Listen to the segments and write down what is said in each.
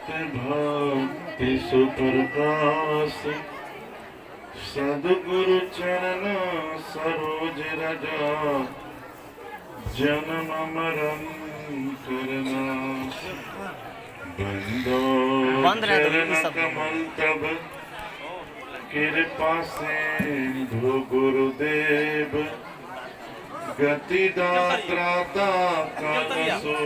भक्ति सुप्रकाश सद्गुरु चरण सरोज रजा जन्म मरण करना बंदो चरण कमल तब कृपा सिंधु गुरुदेव गति दात्रा दासो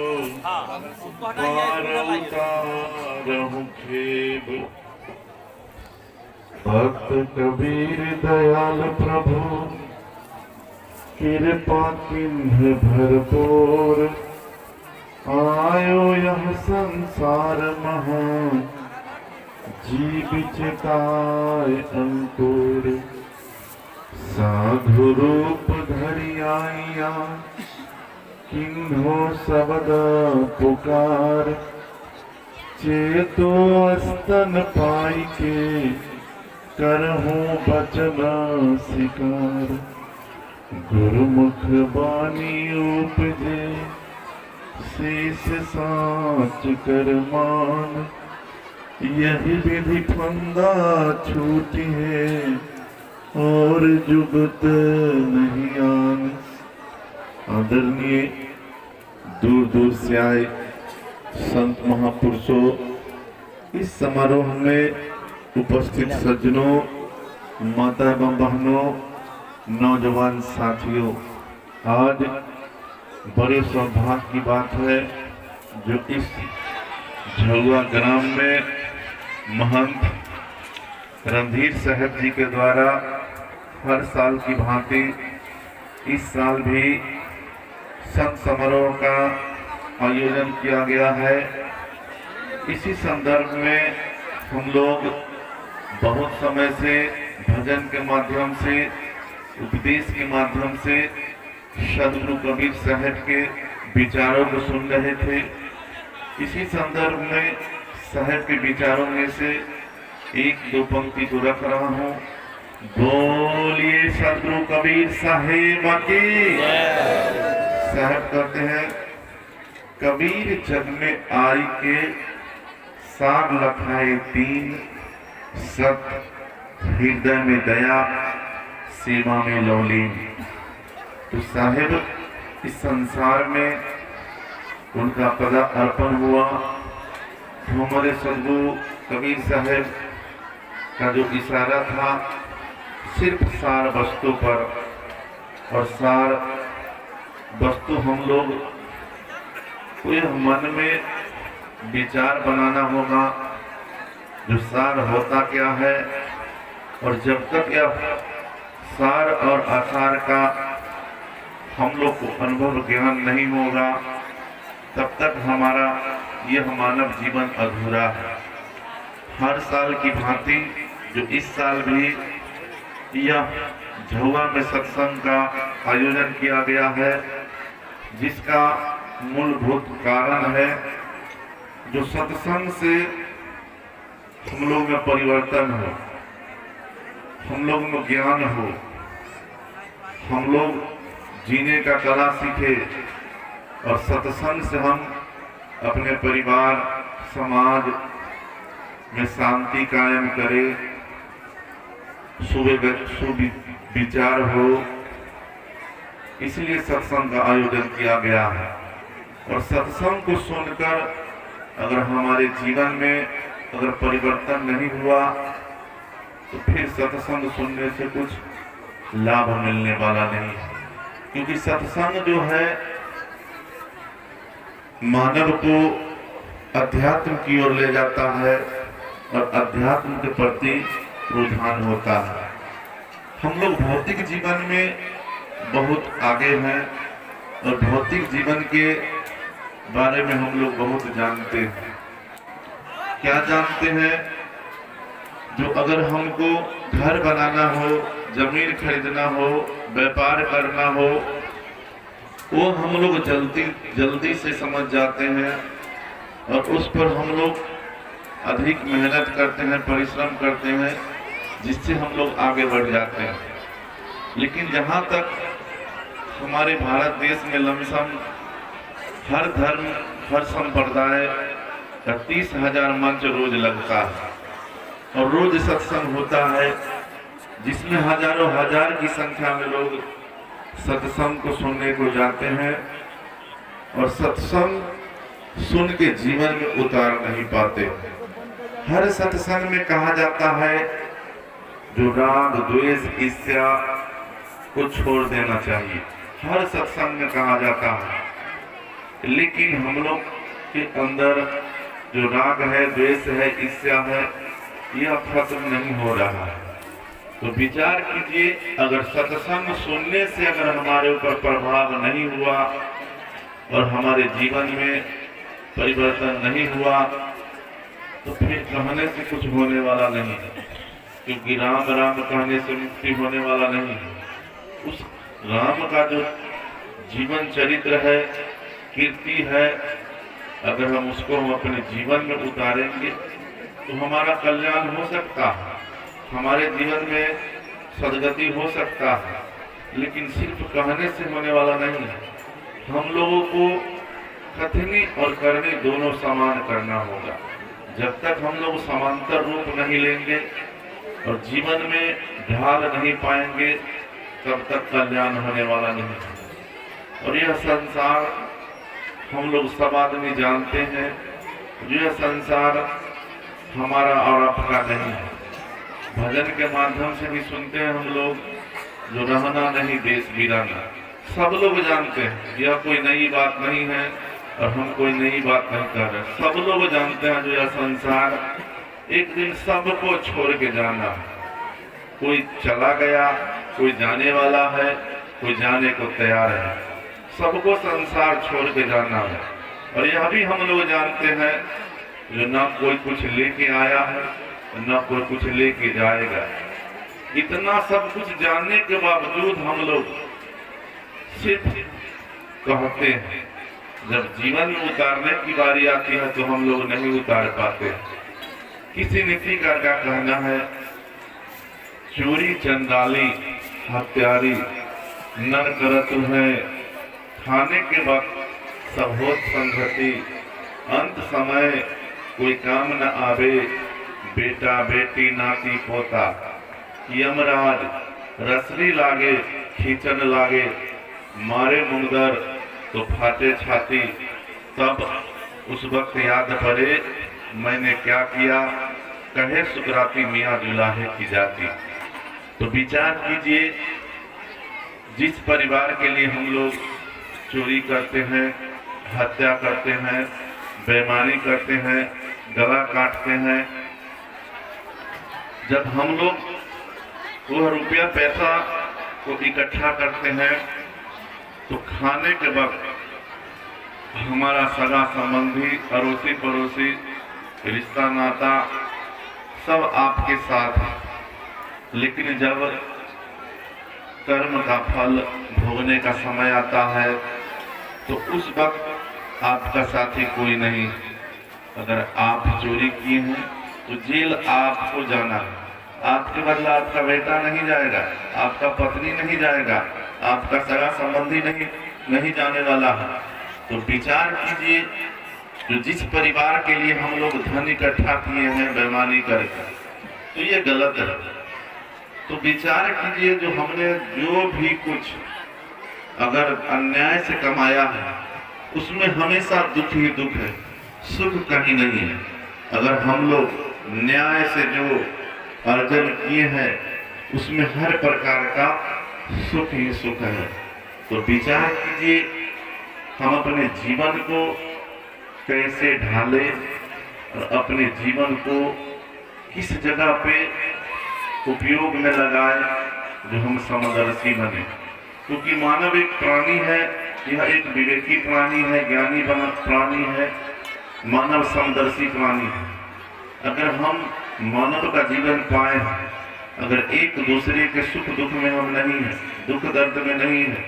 पार उतारहु खेब भक्त कबीर दयाल प्रभु कृपा किन्ह भरपूर आयो यह संसार महा जीव चिताय अंकुर साधु रूप धरि आइया किन्हो शब्द पुकार चेतो स्तन पाई के करहूं बचन शिकार गुरुमुख बानी उपजे शीस साच कर मान यही विधि फंदा छूटी है और जुगत नहीं आन। आदरणीय दूर दूर से आए संत महापुरुषों, इस समारोह में उपस्थित सज्जनों, माता एवं बहनों, नौजवान साथियों, आज बड़े सौभाग्य की बात है जो इस झलुआ ग्राम में महंत रणधीर साहब जी के द्वारा हर साल की भांति इस साल भी संत समारोह का आयोजन किया गया है। इसी संदर्भ में हम लोग बहुत समय से भजन के माध्यम से, उपदेश के माध्यम से सद्गुरु कबीर साहब के विचारों को सुन रहे थे। इसी संदर्भ में साहब के विचारों में से एक दो पंक्ति को रख रहा हूँ। बोलिए सद्गुरु कबीर साहेब की। साहब कहते हैं, कबीर जग में आई के साग लखाए तीन, सत हृदय में दया सेवा में लौलीन। तो साहेब इस संसार में उनका पदा अर्पण हुआ तो हमारे सद्गुरु कबीर साहब का जो इशारा था सिर्फ सार वस्तु पर, और सार वस्तु हम लोग को मन में विचार बनाना होगा जो सार होता क्या है। और जब तक यह सार और आसार का हम लोग को अनुभव ज्ञान नहीं होगा तब तक हमारा यह मानव जीवन अधूरा है। हर साल की भांति जो इस साल भी यह झुआ में सत्संग का आयोजन किया गया है, जिसका मूलभूत कारण है जो सत्संग से हम लोग में परिवर्तन हो, हम लोग में ज्ञान हो, हम लोग जीने का कला सीखे और सत्संग से हम अपने परिवार समाज में शांति कायम करें, सुविचार हो। इसलिए सत्संग का आयोजन किया गया है। और सत्संग को सुनकर अगर हमारे जीवन में अगर परिवर्तन नहीं हुआ तो फिर सत्संग सुनने से कुछ लाभ मिलने वाला नहीं है। क्योंकि सत्संग जो है मानव को अध्यात्म की ओर ले जाता है और अध्यात्म के प्रति रुझान होता है। हम लोग भौतिक जीवन में बहुत आगे हैं और भौतिक जीवन के बारे में हम लोग बहुत जानते हैं। क्या जानते हैं? जो अगर हमको घर बनाना हो, जमीन खरीदना हो, व्यापार करना हो, वो हम लोग जल्दी से समझ जाते हैं और उस पर हम लोग अधिक मेहनत करते हैं, परिश्रम करते हैं, जिससे हम लोग आगे बढ़ जाते हैं। लेकिन जहाँ तक हमारे भारत देश में लमसम हर धर्म, हर संप्रदाय, 30,000 मंच रोज लगता है और रोज सत्संग होता है, जिसमें हजारों हजार की संख्या में लोग सत्संग को सुनने को जाते हैं और सत्संग सुन के जीवन में उतार नहीं पाते। हर सत्संग में कहा जाता है जो राग द्वेष ईर्ष्या को छोड़ देना चाहिए, हर सत्संग में कहा जाता है। लेकिन हम लोग के अंदर जो राग है, द्वेष है, ईर्ष्या है, यह खत्म नहीं हो रहा है। तो विचार कीजिए, अगर सत्संग सुनने से अगर हमारे ऊपर प्रभाव नहीं हुआ और हमारे जीवन में परिवर्तन नहीं हुआ तो फिर कहने से कुछ होने वाला नहीं है, क्योंकि राम राम कहने से मुक्ति होने वाला नहीं है। उस राम का जो जीवन चरित्र है, कीर्ति है, अगर हम उसको अपने जीवन में उतारेंगे तो हमारा कल्याण हो सकता है, हमारे जीवन में सदगति हो सकता है। लेकिन सिर्फ कहने से होने वाला नहीं है, हम लोगों को कथनी और करनी दोनों समान करना होगा। जब तक हम लोग समांतर रूप नहीं लेंगे और जीवन में ढाल नहीं पाएंगे तब तक कल्याण होने वाला नहीं है। और यह संसार हम लोग सब आदमी जानते हैं, यह संसार हमारा और आपका नहीं है। भजन के माध्यम से भी सुनते हैं हम लोग, जो रहना नहीं देश वीराना, सब लोग जानते हैं, यह कोई नई बात नहीं है और हम कोई नई बात नहीं कर रहे। सब लोग जानते हैं जो यह संसार एक दिन सबको छोड़ के जाना है। कोई चला गया, कोई जाने वाला है, कोई जाने को तैयार है, सबको संसार छोड़ के जाना है। और यह भी हम लोग जानते हैं जो ना कोई कुछ लेके आया है, ना कोई कुछ लेके जाएगा। इतना सब कुछ जानने के बावजूद हम लोग सिर्फ कहते हैं, जब जीवन में उतारने की बारी आती है तो हम लोग नहीं उतार पाते। किसी नीतिकार का कहना है, चोरी चंदाली हत्यारी नर करत है, खाने के वक्त सब होत संगति, अंत समय कोई काम न आवे, बेटा बेटी नाती पोता, यमराज रसरी लागे खींचन लागे, मारे मुंगर तो फाटे छाती, तब उस वक्त याद पड़े मैंने क्या किया, कहे सुकराती मियाँ दुलाहे की जाती। तो विचार कीजिए, जिस परिवार के लिए हम लोग चोरी करते हैं, हत्या करते हैं, बेईमानी करते हैं, गला काटते हैं, जब हम लोग वह रुपया पैसा को इकट्ठा करते हैं तो खाने के वक्त हमारा सगा संबंधी, अड़ोसी पड़ोसी, रिश्ता नाता सब आपके साथ है। लेकिन जब कर्म का फल भोगने का समय आता है तो उस वक्त आपका साथी कोई नहीं। अगर आप चोरी किए हैं तो जेल आपको जाना है, आपके बदला आपका बेटा नहीं जाएगा, आपका पत्नी नहीं जाएगा, आपका सगा संबंधी नहीं जाने वाला है। तो विचार कीजिए, जो जिस परिवार के लिए हम लोग धन इकट्ठा किए हैं बेईमानी करके, तो ये गलत है। तो विचार कीजिए, जो हमने जो भी कुछ अगर अन्याय से कमाया है उसमें हमेशा दुख ही दुख है, सुख कहीं नहीं है। अगर हम लोग न्याय से जो अर्जन किए हैं उसमें हर प्रकार का सुख ही सुख है। तो विचार कीजिए, हम अपने जीवन को कैसे ढालें और अपने जीवन को किस जगह पे उपयोग में लगाए जो हम समदर्शी बने। क्योंकि मानव एक प्राणी है, यह एक विवेकी प्राणी है, ज्ञानी प्राणी है, मानव समदर्शी प्राणी है। अगर हम मानव का जीवन पाए, अगर एक दूसरे के सुख दुख में हम नहीं है, दुख दर्द में नहीं है,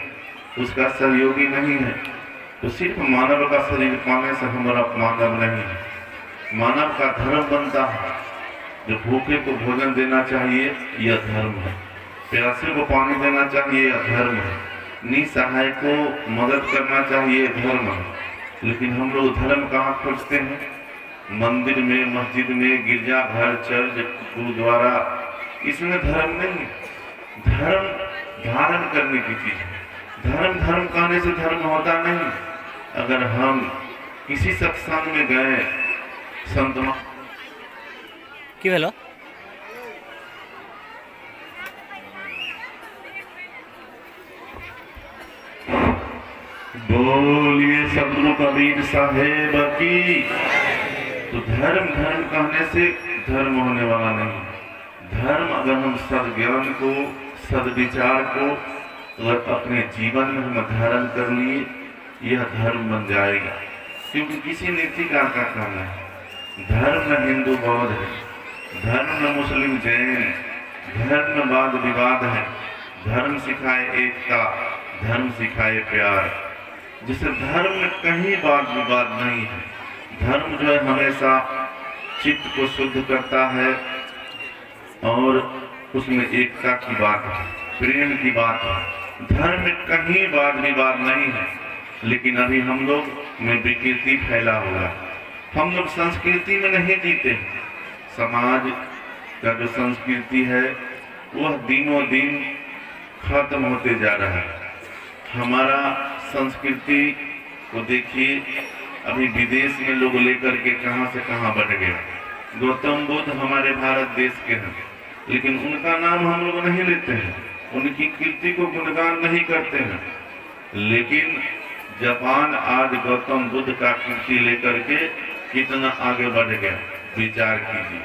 उसका सहयोगी नहीं है, तो सिर्फ मानव का शरीर पाने से हमारा मानव नहीं है। मानव का धर्म बनता है, जो भूखे को भोजन देना चाहिए यह धर्म है, प्यासे को पानी देना चाहिए यह धर्म है, निसहाय को मदद करना चाहिए धर्म है। लेकिन हम लोग धर्म कहाँ खोजते हैं? मंदिर में, मस्जिद में, गिरजाघर, चर्च, गुरुद्वारा, इसमें धर्म नहीं। धर्म धारण करने की चीज है। धर्म धर्म कहने से धर्म होता नहीं। अगर हम किसी सत्संग में गए, संत কি হলো? बोलिए सदगुरु कबीर साहेब की। तो धर्म धर्म कहने से धर्म होने वाला नहीं। धर्म अगर हम सद्ज्ञान को, सद्विचार को अगर अपने जीवन में हम धारण कर लिए, यह धर्म बन जाएगा। क्योंकि किसी नीतिकार का कहना है धर्म में हिंदू बौद्ध है, धर्म में मुस्लिम जैन, धर्म में वाद विवाद है। धर्म सिखाए एकता, धर्म सिखाए प्यार। जिसे धर्म में कहीं वाद विवाद नहीं है। धर्म जो है हमेशा चित्त को शुद्ध करता है और उसमें एकता की बात है, प्रेम की बात है। धर्म में कहीं वाद विवाद नहीं है। लेकिन अभी हम लोग में विकृति फैला हुआ। हम लोग संस्कृति में नहीं जीते। समाज का जो संस्कृति है वह दिनों दिन खत्म होते जा रहा है। हमारा संस्कृति को देखिए, अभी विदेश में लोग लेकर के कहां से कहां बढ़ गए। गौतम बुद्ध हमारे भारत देश के हैं, लेकिन उनका नाम हम लोग नहीं लेते हैं, उनकी कीर्ति को गुणगान नहीं करते हैं। लेकिन जापान आज गौतम बुद्ध का कीर्ति लेकर के कितना आगे बढ़ गया, विचार कीजिए।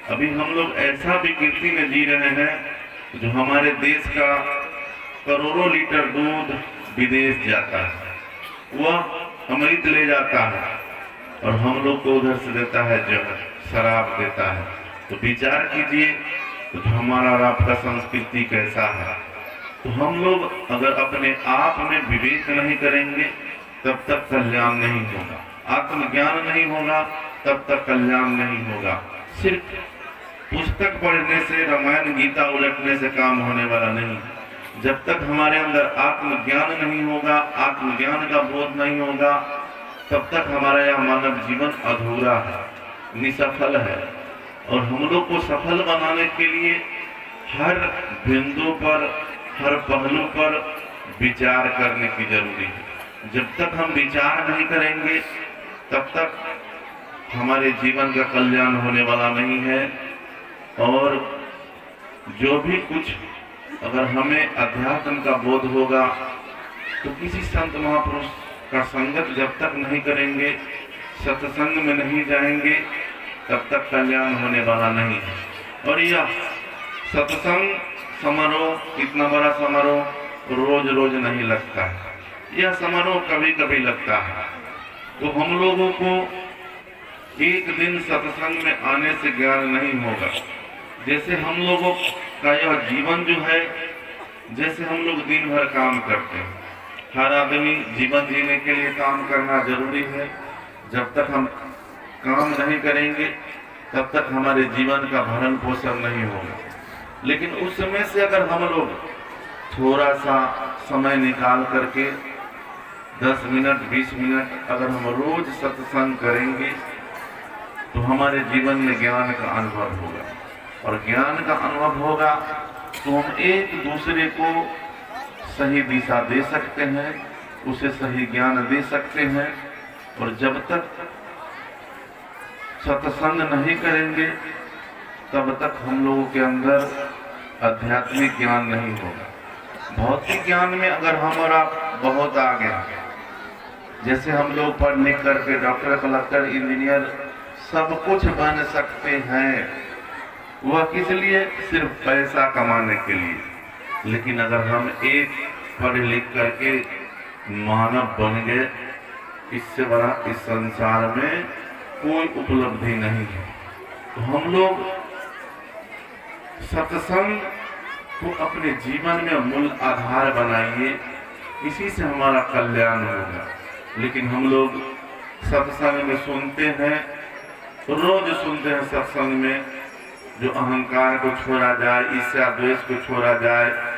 अभी हम लोग ऐसा विकृति में जी रहे हैं जो हमारे देश का करोड़ों लीटर दूध विदेश जाता है, वह अमृत ले जाता है और हम लोग को उधर से देता है जहर, शराब देता है। तो विचार कीजिए तो हमारा और आपका संस्कृति कैसा है। तो हम लोग अगर अपने आप में विवेक नहीं करेंगे तब तक कल्याण नहीं होगा। आत्मज्ञान नहीं होगा तब तक कल्याण नहीं होगा। सिर्फ पुस्तक पढ़ने से, रामायण गीता उलटने से काम होने वाला नहीं। जब तक हमारे अंदर आत्मज्ञान नहीं होगा, आत्मज्ञान का बोध नहीं होगा, तब तक हमारा यह मानव जीवन अधूरा है, निसफल है। और हम लोग को सफल बनाने के लिए हर बिंदु पर, हर पहलू पर विचार करने की जरूरी है। जब तक हम विचार नहीं करेंगे तब तक हमारे जीवन का कल्याण होने वाला नहीं है। और जो भी कुछ अगर हमें अध्यात्म का बोध होगा तो किसी संत महापुरुष का संगत जब तक नहीं करेंगे, सत्संग में नहीं जाएंगे, तब तक कल्याण होने वाला नहीं है। और यह सत्संग समारोह, इतना बड़ा समारोह रोज रोज नहीं लगता है। यह समारोह कभी कभी लगता है। तो हम लोगों को एक दिन सत्संग में आने से ज्ञान नहीं होगा। जैसे हम लोगों का यह जीवन जो है, जैसे हम लोग दिन भर काम करते हैं। हर आदमी जीवन जीने के लिए काम करना जरूरी है। जब तक हम काम नहीं करेंगे तब तक हमारे जीवन का भरण पोषण नहीं होगा। लेकिन उस समय से अगर हम लोग थोड़ा सा समय निकाल करके 10 मिनट 20 मिनट अगर हम रोज सत्संग करेंगे तो हमारे जीवन में ज्ञान का अनुभव होगा। और ज्ञान का अनुभव होगा तो हम एक दूसरे को सही दिशा दे सकते हैं, उसे सही ज्ञान दे सकते हैं। और जब तक सत्संग नहीं करेंगे तब तक हम लोगों के अंदर आध्यात्मिक ज्ञान नहीं होगा। भौतिक ज्ञान में अगर हम और आप बहुत आगे हैं, जैसे हम लोग पढ़ लिख करके डॉक्टर, कलेक्टर, इंजीनियर सब कुछ बन सकते हैं, वह किस लिए? सिर्फ पैसा कमाने के लिए। लेकिन अगर हम एक पढ़ लिख करके मानव बन गए, इससे बड़ा इस संसार में कोई उपलब्धि नहीं है। तो हम लोग सत्संग को अपने जीवन में मूल आधार बनाइए, इसी से हमारा कल्याण होगा। लेकिन हम लोग सत्संग में सुनते हैं, रोज सुनते हैं सत्संग में जो अहंकार को छोड़ा जाए, ईर्ष्या द्वेष को छोड़ा जाए,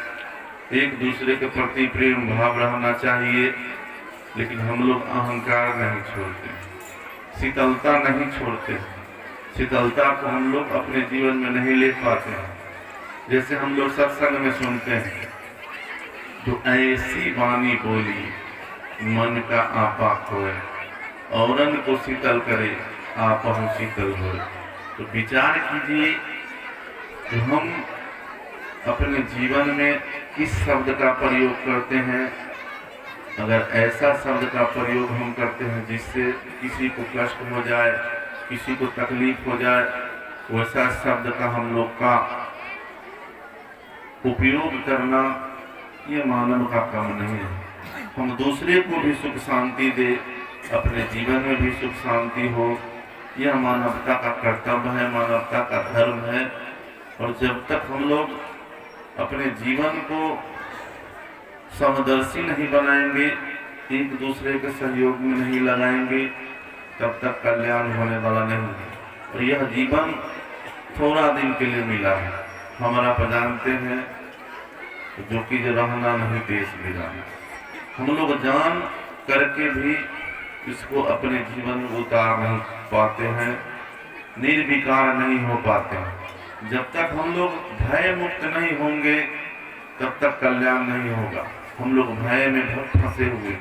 एक दूसरे के प्रति प्रेम भाव रहना चाहिए। लेकिन हम लोग अहंकार नहीं छोड़ते। शीतलता नहीं छोड़ते हैं, शीतलता को हम लोग अपने जीवन में नहीं ले पाते हैं। जैसे हम लोग सत्संग में सुनते हैं, जो ऐसी वाणी बोली मन का आपा खोए, औरन को शीतल करे आप हम शीतल हो। तो विचार कीजिए, जो हम अपने जीवन में किस शब्द का प्रयोग करते हैं। अगर ऐसा शब्द का प्रयोग हम करते हैं जिससे किसी को कष्ट हो जाए, किसी को तकलीफ हो जाए, वैसा शब्द का हम लोग का उपयोग करना ये मानव का काम नहीं है। हम दूसरे को भी सुख शांति दे, अपने जीवन में भी सुख शांति हो, यह मानवता का कर्तव्य है, मानवता का धर्म है। और जब तक हम लोग अपने जीवन को समदर्शी नहीं बनाएंगे, एक दूसरे के सहयोग में नहीं लगाएंगे, तब तक कल्याण होने वाला नहीं है। और यह जीवन थोड़ा दिन के लिए मिला है, हमारा आप जानते हैं, जो कि जो रहना नहीं देश बिगाना। हम लोग जान करके भी इसको अपने जीवन में उतार नहीं पाते हैं, निर्विकार नहीं हो पाते हैं। जब तक हम लोग भय मुक्त नहीं होंगे, तब तक कल्याण नहीं होगा। हम लोग भय में बहुत फंसे हुए।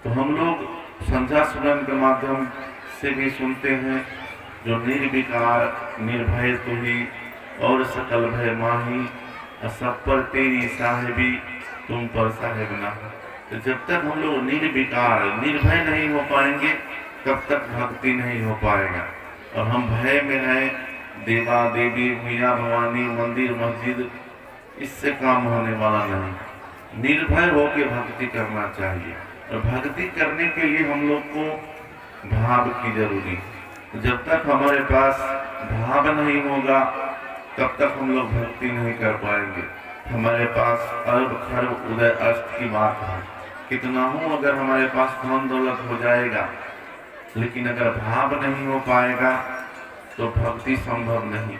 तो हम लोग संध्या सुमन के माध्यम से भी सुनते हैं, जो निर्विकार निर्भय तू ही और सकल भय माही, सब पर तेरी साहिबी तुम पर साहिब ना। तो जब तक हम लोग निर्विकार निर्भय नहीं हो पाएंगे, तब तक भक्ति नहीं हो पाएगा। और हम भय में हैं, देवा देवी मैया भवानी मंदिर मस्जिद, इससे काम होने वाला नहीं। निर्भय होकर भक्ति करना चाहिए। और भक्ति करने के लिए हम लोग को भाव की जरूरी है। जब तक हमारे पास भाव नहीं होगा, तब तक हम लोग भक्ति नहीं कर पाएंगे। हमारे पास अरब खरब उदय अस्त की बात है, कितना हो अगर हमारे पास धन दौलत हो जाएगा, लेकिन अगर भाव नहीं हो पाएगा तो भक्ति संभव नहीं।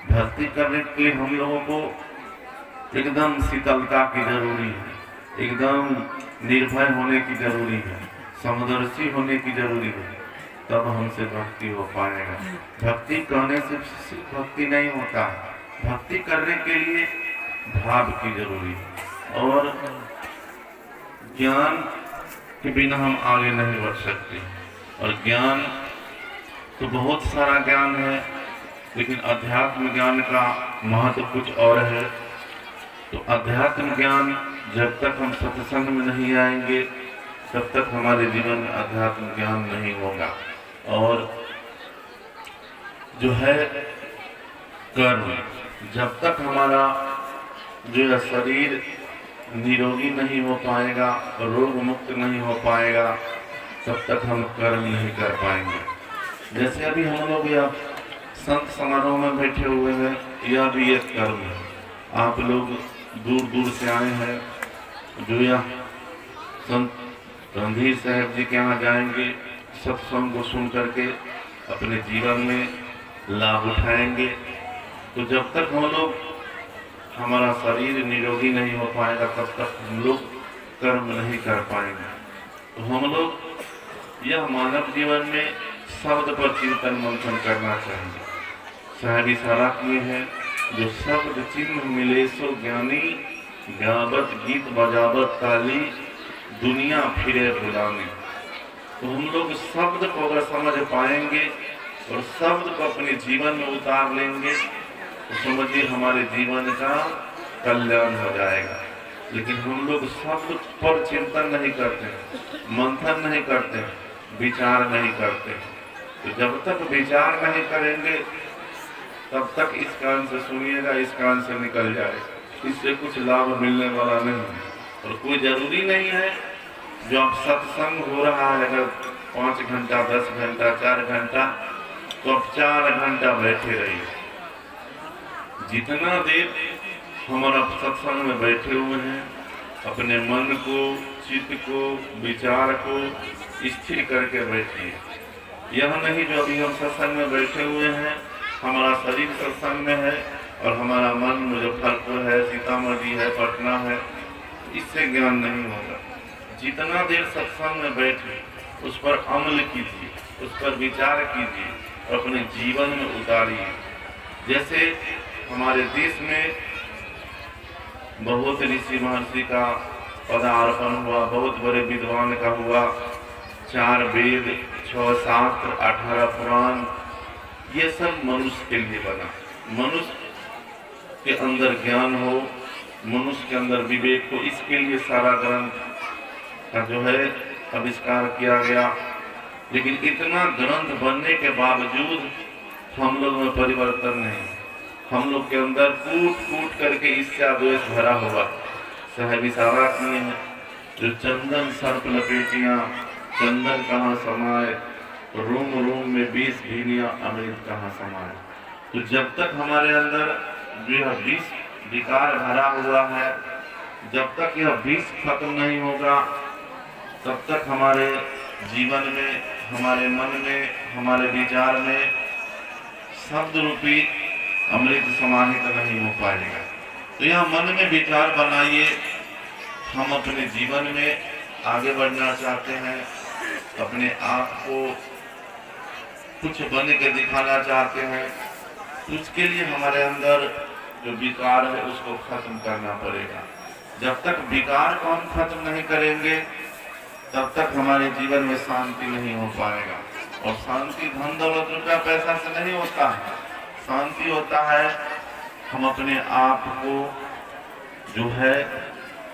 भक्ति करने के लिए हम लोगों को एकदम शीतलता की जरूरी है, एकदम निर्भय होने की जरूरी है, समदर्शी होने की जरूरी है, तब हमसे भक्ति हो पाएगा। भक्ति करने से सिर्फ भक्ति नहीं होता, भक्ति करने के लिए भाव की जरूरी है। और ज्ञान के बिना हम आगे नहीं बढ़ सकते। और ज्ञान तो बहुत सारा ज्ञान है, लेकिन अध्यात्म ज्ञान का महत्व कुछ और है। तो अध्यात्म ज्ञान जब तक हम सत्संग में नहीं आएंगे, तब तक हमारे जीवन में अध्यात्म ज्ञान नहीं होगा। और जो है कर्म, जब तक हमारा जो है शरीर निरोगी नहीं हो पाएगा, रोग मुक्त नहीं हो पाएगा, तब तक हम कर्म नहीं कर पाएंगे। जैसे अभी हम लोग यह संत समारोह में बैठे हुए हैं, यह भी एक कर्म है। आप लोग दूर दूर से आए हैं, जो यह संत रणधीर साहब जी के यहाँ जाएंगे, सत्संग को सुन करके अपने जीवन में लाभ उठाएंगे। तो जब तक हम लोग हमारा शरीर निरोगी नहीं हो पाएगा, तब तक हम लोग कर्म नहीं कर पाएंगे। तो हम लोग यह मानव जीवन में शब्द पर चिंतन मंथन करना चाहिए। साहब इशारा किए हैं, जो शब्द चिन्ह मिले सो ज्ञानी, गावत गीत बजावत ताली, दुनिया फिरे बुलानी। तो हम लोग शब्द को अगर समझ पाएंगे और शब्द को अपने जीवन में उतार लेंगे, तो समझिए हमारे जीवन का कल्याण हो जाएगा। लेकिन हम लोग शब्द पर चिंतन नहीं करते, मंथन नहीं करते, विचार नहीं करते। तो जब तक विचार नहीं करेंगे, तब तक इस कान से सुनिएगा, इस कान से निकल जाए, इससे कुछ लाभ मिलने वाला नहीं है। और कोई जरूरी नहीं है जो आप सत्संग हो रहा है, अगर 5 घंटा 10 घंटा 4 घंटा, तो आप 4 घंटा बैठे रहिए। जितना देर हमारा सत्संग में बैठे हुए हैं, अपने मन को, चित्त को, विचार को स्थिर करके बैठिए। यह नहीं जो अभी हम सत्संग में बैठे हुए हैं, हमारा शरीर सत्संग में है और हमारा मन मुजफ्फरपुर है, सीतामढ़ी है, पटना है, इससे ज्ञान नहीं होगा। जितना देर सत्संग में बैठे उस पर अमल कीजिए। उस पर विचार कीजिए और अपने जीवन में उतारिए। जैसे हमारे देश में बहुत ऋषि महर्षि का पदार्पण हुआ, बहुत बड़े विद्वान का हुआ, 4 वेद, 6 शास्त्र, 18 पुराण, ये सब मनुष्य के लिए बना। मनुष्य के अंदर ज्ञान हो, मनुष्य के अंदर विवेक हो, इसके लिए सारा ग्रंथ का जो है आविष्कार किया गया। लेकिन इतना ग्रंथ बनने के बावजूद हम लोग में परिवर्तन नहीं। हम लोग के अंदर कूट कूट करके ईर्ष्या द्वेष भरा हुआ। साहब इशारा किए हैं, जो चंदन सर्प लपेटियां, चंदन कहाँ समाये, रूम रूम में 20 भीनिया अमृत कहाँ समाये। तो जब तक हमारे अंदर यह विष विकार भरा हुआ है, जब तक यह विष खत्म नहीं होगा, तब तक हमारे जीवन में, हमारे मन में, हमारे विचार में शब्द रूपी अमृत समाहित नहीं हो पाएगा। तो यह मन में विचार बनाइए। हम अपने जीवन में आगे बढ़ना चाहते हैं, अपने आप को कुछ बन के दिखाना चाहते हैं, उसके लिए हमारे अंदर जो विकार है उसको खत्म करना पड़ेगा। जब तक विकार को हम खत्म नहीं करेंगे, तब तक हमारे जीवन में शांति नहीं हो पाएगा। और शांति धन दौलत रुपया पैसा से नहीं होता है। शांति होता है हम अपने आप को जो है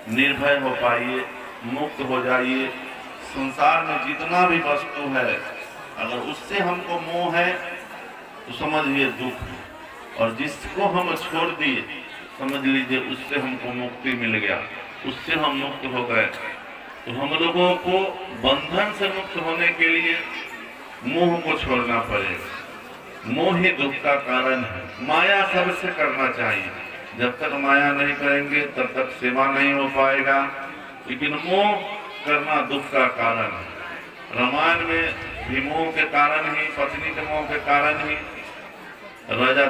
निर्भय हो पाइए, मुक्त हो जाइए। संसार में जितना भी वस्तु है, अगर उससे हमको मोह है तो समझिए दुख है, और जिसको हम छोड़ दिए समझ लीजिए उससे हमको मुक्ति मिल गया, उससे हम मुक्त हो गए। तो हम लोगों को बंधन से मुक्त होने के लिए मोह को छोड़ना पड़ेगा। मोह ही दुख का कारण है। माया सबसे करना चाहिए। जब तक माया नहीं करेंगे तब तक सेवा नहीं हो पाएगा। लेकिन मोह करना दुख का कारण है। रामायण में भी मोह के कारण ही, पत्नी के मोह के कारण ही राजा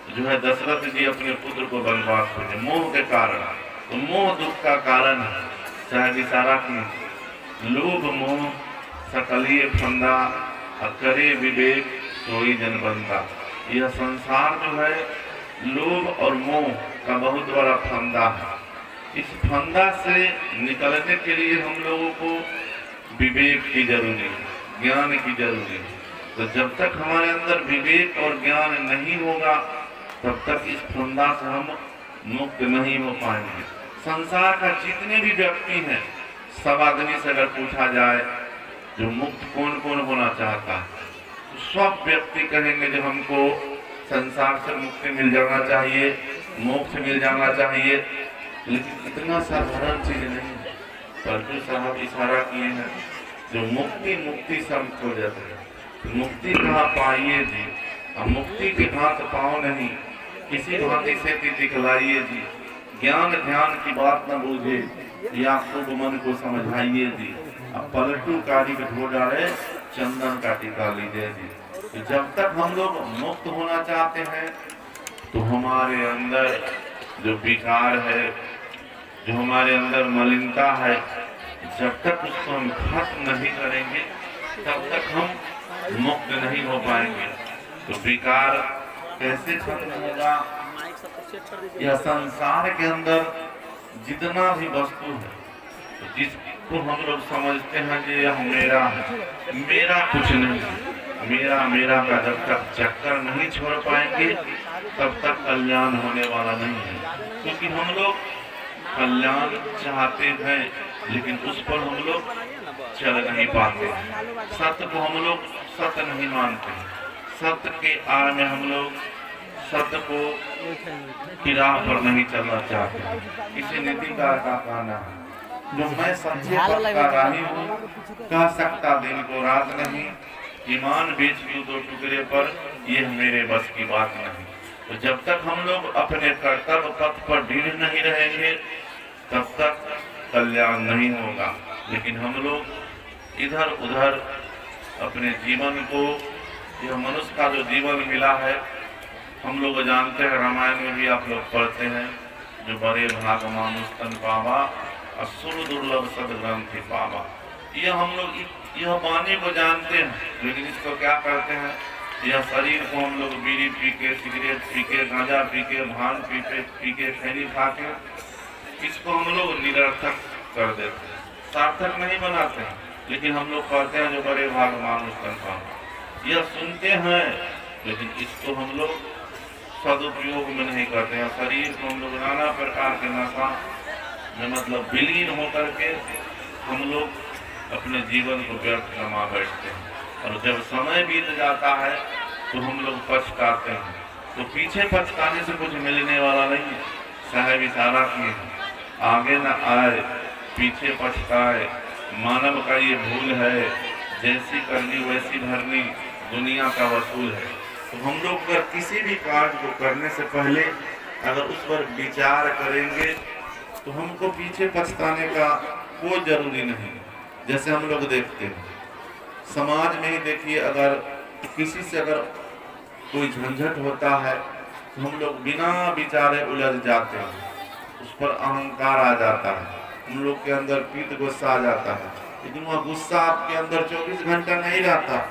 जो है दशरथ जी अपने पुत्र को वनवास भेजे, मोह के कारण। तो मोह दुख का कारण है। चाहे इशारा की लोभ मोह सकलिए फंदा, करे विवेक सोई जन बंदा। यह संसार जो है लोभ और मोह का बहुत बड़ा फंदा है। इस फंदा से निकलने के लिए हम लोगों को विवेक की जरूरी है, ज्ञान की जरूरी है। तो जब तक हमारे अंदर विवेक और ज्ञान नहीं होगा, तब तक इस फंदा से हम मुक्त नहीं हो पाएंगे। संसार का जितने भी व्यक्ति हैं, सब आदमी से अगर पूछा जाए जो मुक्त कौन कौन होना चाहता है, तो सब व्यक्ति कहेंगे जो हमको संसार से मुक्ति मिल जाना चाहिए, मोक्ष मिल जाना चाहिए। लेकिन इतना साधारण चीज नहीं है। परंतु साहब इशारा किए हैं जो मुक्ति मुक्ति सब खो जाते हैं। मुक्ति कहाँ पाइए जी, अब मुक्ति के हाथ पाओ नहीं, किसी भांति से दिखलाइए जी। ज्ञान ध्यान की बात न बूझे, या खूब मन को समझाइए जी। अब पलटू कारी के ढो डाले, चंदन का टीका लीजिए जी। तो जब तक हम लोग मुक्त होना चाहते हैं, तो हमारे अंदर जो विकार है, जो हमारे अंदर मलिनता है, जब तक उसको हम खत्म नहीं करेंगे, तब तक हम मुक्त नहीं हो पाएंगे। तो विकार कैसे खत्म होगा? यह संसार के अंदर जितना भी वस्तु है, तो जिसको हम लोग समझते हैं कि यह मेरा है, मेरा कुछ नहीं। मेरा मेरा का जब तक चक्कर नहीं छोड़ पाएंगे, तब तक कल्याण होने वाला नहीं है। क्योंकि हम लोग कल्याण चाहते हैं, लेकिन उस पर हम लोग चल नहीं पाते। सत्य को हम लोग सत्य नहीं मानते। सत्य के आड़ में हम लोग सत्य को की राह पर नहीं चलना चाहते। इसे नीतिकार का कहना है, जो मैं सत्य पथ का राही हूँ, कह सकता दिन को रात नहीं। ईमान बेच दूं 2 टुकड़े पर, यह मेरे बस की बात नहीं। तो जब तक हम लोग अपने कर्तव्य पथ पर दृढ़ नहीं रहेंगे, तब तक कल्याण नहीं होगा। लेकिन हम लोग इधर उधर अपने जीवन को, यह मनुष्य का जो जीवन मिला है, हम लोग जानते हैं, रामायण में भी आप लोग पढ़ते हैं, जो बड़े भाग मानुष तन पावा, असुर दुर्लभ सद ग्रंथि पावा। यह हम लोग यह वाणी को जानते हैं, लेकिन इसको क्या करते हैं, यह शरीर को हम लोग बीड़ी पी के, सिगरेट पी के, गांजा पी के, भांग पी के, खैनी खा के इसको हम लोग निरर्थक कर देते हैं, सार्थक नहीं बनाते हैं। लेकिन हम लोग कहते हैं जो बड़े भागवान उसका काम, यह सुनते हैं लेकिन इसको हम लोग सदुपयोग में नहीं करते हैं। शरीर को हम लोग नाना प्रकार के नशा में मतलब विलीन होकर के हम लोग अपने जीवन को व्यर्थ कमा बैठते हैं, और जब समय बीत जाता है तो हम लोग पछताते हैं। तो पीछे पछताने से कुछ मिलने वाला नहीं है। साहब इशारा किए आगे न आए पीछे पछताए, मानव का ये भूल है, जैसी करनी वैसी भरनी, दुनिया का वसूल है। तो हम लोग अगर किसी भी कार्य को करने से पहले अगर उस पर विचार करेंगे तो हमको पीछे पछताने का कोई जरूरी नहीं। जैसे हम लोग देखते हैं समाज में ही देखिए, अगर किसी से अगर कोई झंझट होता है तो हम लोग बिना विचारे उलझ जाते हैं, उस पर अहंकार आ जाता है, हम लोग के अंदर पीत गुस्सा आ जाता है। लेकिन वह गुस्सा आपके अंदर 24 घंटा नहीं रहता,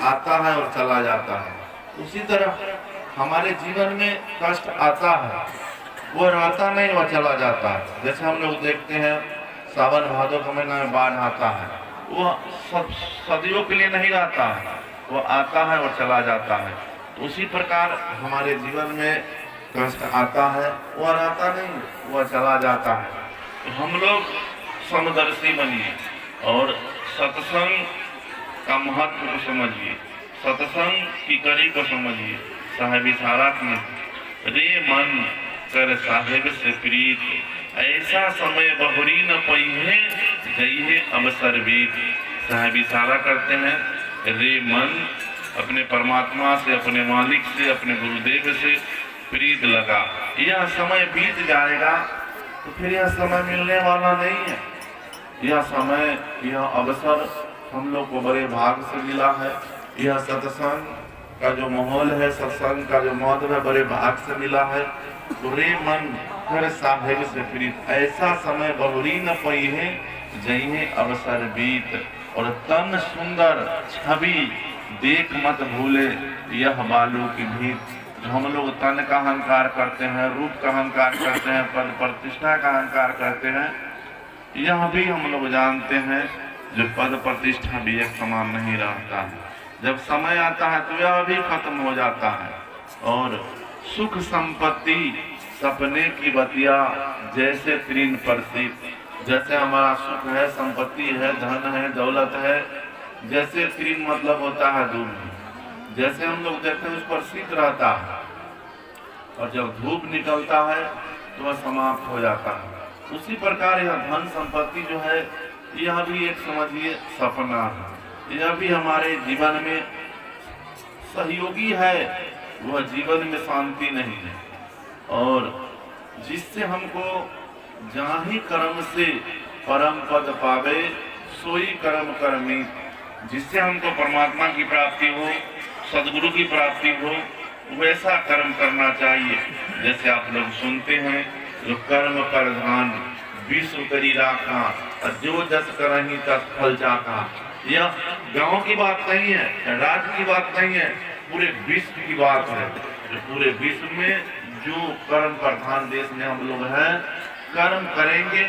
आता है और चला जाता है। उसी तरह हमारे जीवन में कष्ट आता है, वो रहता नहीं, वह चला जाता है। जैसे हम लोग देखते हैं सावन भादों के महीने में बाढ़ आता है, वो सदियों के लिए नहीं रहता है, वो आता है और चला जाता है। तो उसी प्रकार हमारे जीवन में कष्ट आता है, वो रहता नहीं, वह चला जाता है। तो हम लोग समदर्शी बनिए और सत्संग का महत्व को समझिए, सत्संग की कड़ी को समझिए। साहेब इशारा किए, रे मन कर साहेब से प्रीत, ऐसा समय बहुरी न पहिए, जइहे अवसर बीत। साहेब इशारा करते हैं, रे मन अपने परमात्मा से, अपने मालिक से, अपने गुरुदेव से प्रीत लगा। यह समय बीत जाएगा तो फिर यह समय मिलने वाला नहीं है। यह समय, यह अवसर हम लोग को बड़े भाग से मिला है। यह सत्संग का जो माहौल है, सत्संग का जो महत्व है, बड़े भाग से मिला है। तो रे मन कर साहेब से प्रीत, ऐसा समय बहुरी न पहिए, जइहे अवसर बीत। और तन सुंदर छवि देख मत भूले, यह बालू की भीत। जो हम लोग तन का अहंकार करते हैं, रूप का अहंकार करते हैं, पद प्रतिष्ठा का अहंकार करते हैं, यह भी हम लोग जानते हैं जो पद प्रतिष्ठा भी एक समान नहीं रहता है। जब समय आता है तो यह भी खत्म हो जाता है। और सुख संपत्ति सपने की बतिया, जैसे तीन प्रतीत। जैसे हमारा सुख है, संपत्ति है, धन है, दौलत है, जैसे तीन मतलब होता है धूप। जैसे हम लोग देखते हैं उस पर शीत रहता है, और जब धूप निकलता है तो वह समाप्त हो जाता है। उसी प्रकार यह धन संपत्ति जो है, यह भी एक समझिए सपना है। यह भी हमारे जीवन में सहयोगी है, वह जीवन में शांति नहीं है। और जिससे हमको जाहि कर्म से परम पद पावे, सोई कर्म करमी। जिससे हमको परमात्मा की प्राप्ति हो, सदगुरु की प्राप्ति हो, वैसा कर्म करना चाहिए। जैसे आप लोग सुनते हैं, जो कर्म प्रधान विश्व करी राखा, जो जस करही तस फल जाता। यह गांव की बात नहीं है, राज्य की बात नहीं है, पूरे विश्व की बात है। जो पूरे विश्व में जो कर्म प्रधान देश में हम लोग हैं, कर्म करेंगे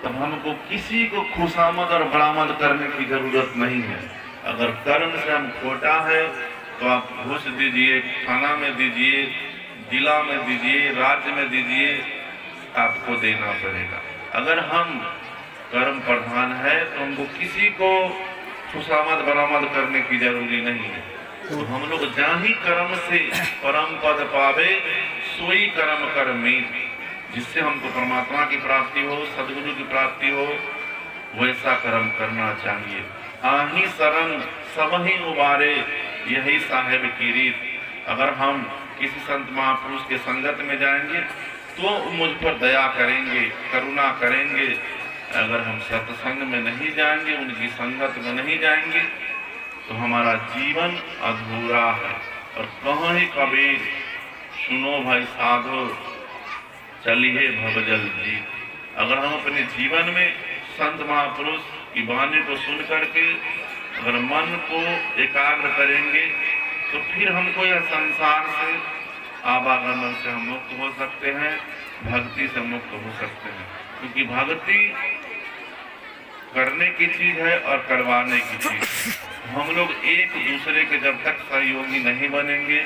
तब हमको किसी को खुशामद और बरामद करने की जरूरत नहीं है। अगर कर्म से हम खोटा है तो आप घूस दीजिए, थाना में दीजिए, जिला में दीजिए, राज्य में दीजिए, आपको देना पड़ेगा। अगर हम कर्म प्रधान है तो हमको किसी को खुशामद बरामद करने की जरूरी नहीं है। तो हम लोग जाहि कर्म से परम पद पावे, सोई कर्म करमी। जिससे हमको परमात्मा की प्राप्ति हो, सदगुरु की प्राप्ति हो, वैसा कर्म करना चाहिए। आही शरण सब ही उबारे, यही साहेब की रीत। अगर हम किसी संत महापुरुष के संगत में जाएंगे तो मुझ पर दया करेंगे, करुणा करेंगे। अगर हम सत्संग में नहीं जाएंगे, उनकी संगत में नहीं जाएंगे, तो हमारा जीवन अधूरा है। और कहाँ ही कबीर, सुनो भाई साधो, चलिए भवजल जी। अगर हम अपने जीवन में संत महापुरुष की वाणी को सुन करके अगर मन को एकाग्र करेंगे तो फिर हमको यह संसार से आवागमन से हम मुक्त हो सकते हैं, भक्ति से मुक्त हो सकते हैं। क्योंकि भक्ति करने की चीज है और करवाने की चीज। हम लोग एक दूसरे के जब तक सहयोगी नहीं बनेंगे,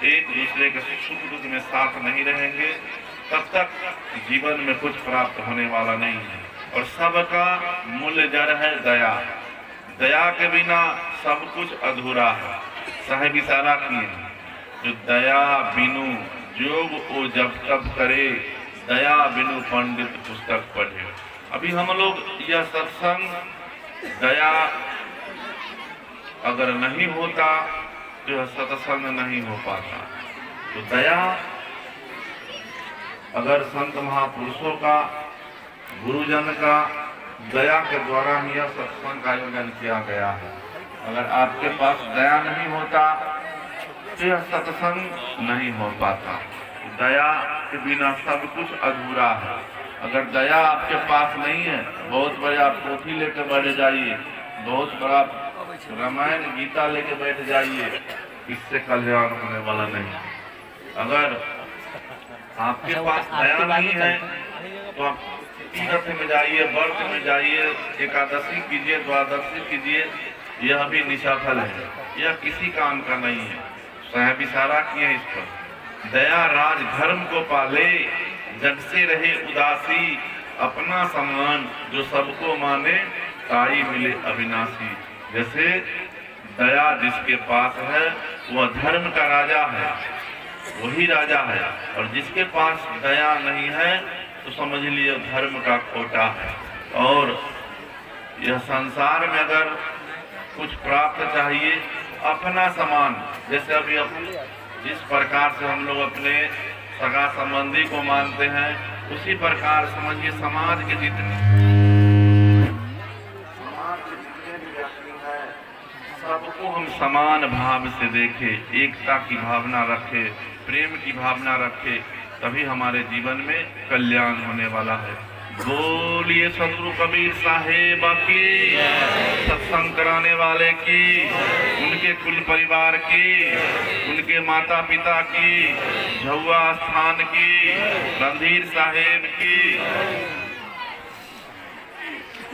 एक दूसरे के सुख दुख में साथ नहीं रहेंगे, तब तक जीवन में कुछ प्राप्त होने वाला नहीं है। और सबका मूल जड़ है दया। दया के बिना सब कुछ अधूरा है। साहेब इशारा किए, जो दया बिनु जोग ओ जब तब करे, दया बिनु पंडित पुस्तक पढ़े। अभी हम लोग यह सत्संग दया अगर नहीं होता तो यह सत्संग नहीं हो पाता। तो दया अगर संत महापुरुषों का, गुरुजन का दया के द्वारा ही यह सत्संग का आयोजन किया गया है। अगर आपके पास दया नहीं होता तो यह सत्संग नहीं हो पाता। दया के बिना सब कुछ अधूरा है। अगर दया आपके पास नहीं है, बहुत बड़े आप पोथी लेकर बैठ जाइए, बहुत बड़ा रामायण गीता लेके बैठ जाइए, इससे कल्याण होने वाला नहीं। अगर आपके पास दया नहीं है तो आप तीर्थ में जाइए, व्रत में जाइए, एकादशी कीजिए, द्वादशी कीजिए, यह भी निष्फल है, यह किसी काम का नहीं है। साहब इशारा किए इस पर। दया राज धर्म को पाले, जग से रहे उदासी, अपना समान जो सबको माने, ताई मिले अविनाशी। जैसे दया जिसके पास है वह धर्म का राजा है, वही राजा है। और जिसके पास दया नहीं है तो समझ लिए धर्म का खोटा है। और यह संसार में अगर कुछ प्राप्त चाहिए, अपना समान, जैसे अभी जिस प्रकार से हम लोग अपने सगा संबंधी को मानते हैं, उसी प्रकार समझिए समाज के जितने व्यक्ति हैं, सबको हम समान भाव से देखें, एकता की भावना रखें, प्रेम की भावना रखें, तभी हमारे जीवन में कल्याण होने वाला है। बोलिए सतगुरु कबीर साहेब की, सत्संग कराने वाले की, उनके कुल परिवार की, उनके माता पिता की, झुआ स्थान की, रणधीर साहेब की।